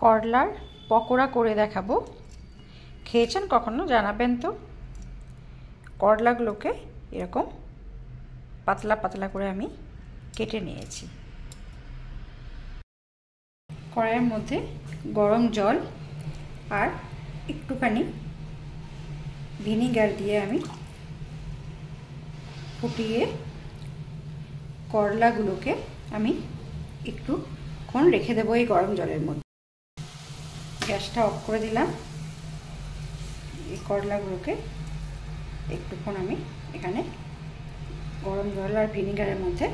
করলার পকোড়া করে দেখাবো। খেয়েছেন কখনো জানাবেন তো। করলাগুলোকে এরকম পাতলা পাতলা করে আমি কেটে নিয়েছি। কড়াইয়ের মধ্যে গরম জল আর একটুখানি ভিনিগার দিয়ে আমি ফুটিয়ে করলাগুলোকে আমি একটুক্ষণ রেখে দেবো এই গরম জলের মধ্যে। গ্যাসটা অফ করে দিলাম। এই করলাগুলোকে একটুক্ষণ আমি এখানে গরম জল আর ভিনিগারের মধ্যে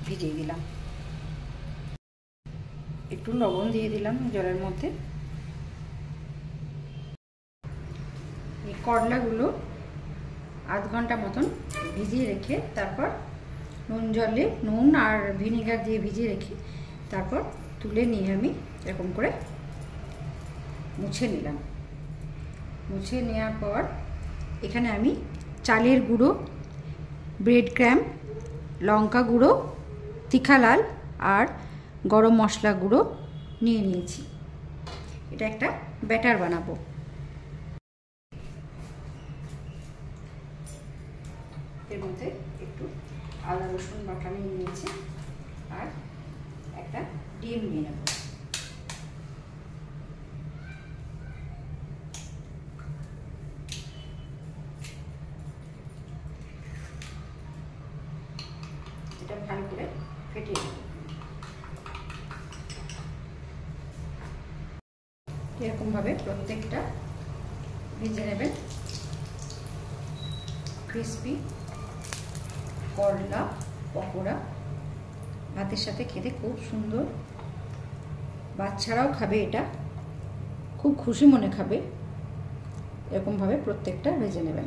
ভিজিয়ে দিলাম। একটু লবণ দিয়ে দিলাম জলের মধ্যে। এই করলাগুলো আধ ঘন্টা মতন ভিজিয়ে রেখে তারপর নুন আর ভিনিগার দিয়ে ভিজিয়ে রেখে তারপর তুলে নিয়ে আমি এরকম করে মুছে নিলাম। মুছে নেওয়ার পর এখানে আমি চালের গুঁড়ো, ব্রেড ক্রাম্ব, লঙ্কা গুঁড়ো, তিখা লাল আর গরম মশলা গুঁড়ো নিয়ে নিয়েছি। এটা একটা ব্যাটার বানাবো। এর মধ্যে একটু আদা রসুন বাটা নিয়ে নিয়েছি আর একটা ডিম নিয়ে নেব। এটা ভালো করে ফেটিয়ে নেব। এরকমভাবে প্রত্যেকটা ভেজে নেবেন। ক্রিসপি করলা পকোড়া ভাতের সাথে খেতে খুব সুন্দর। বাচ্চারাও খাবে, এটা খুব খুশি মনে খাবে। এরকমভাবে প্রত্যেকটা ভেজে নেবেন।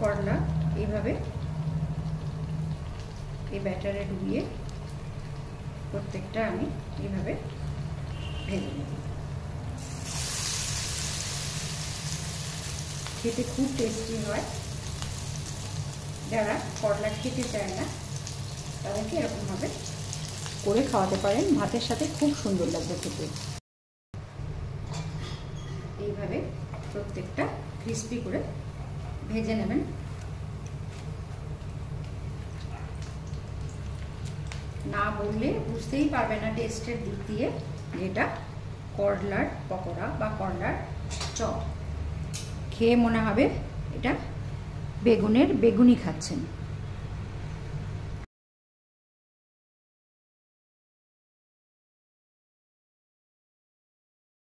করলা এইভাবে এই ব্যাটারে ডুবিয়ে প্রত্যেকটা আমি এইভাবে ভেজে নেব। খেতে খুব টেস্টি হয়। যারা করলা খেতে চায় না তাদেরকে এরকমভাবে করে খাওয়াতে পারেন, ভাতের সাথে খুব সুন্দর লাগবে খেতে। এইভাবে প্রত্যেকটা ক্রিস্পি করে ভেজে নেবেন। না বললে বুঝতেই পারবে না টেস্টের দিক দিয়ে যেটা করলার পকোড়া বা করলার চপ। খেয়ে মনে হবে এটা বেগুনি খাচ্ছেন।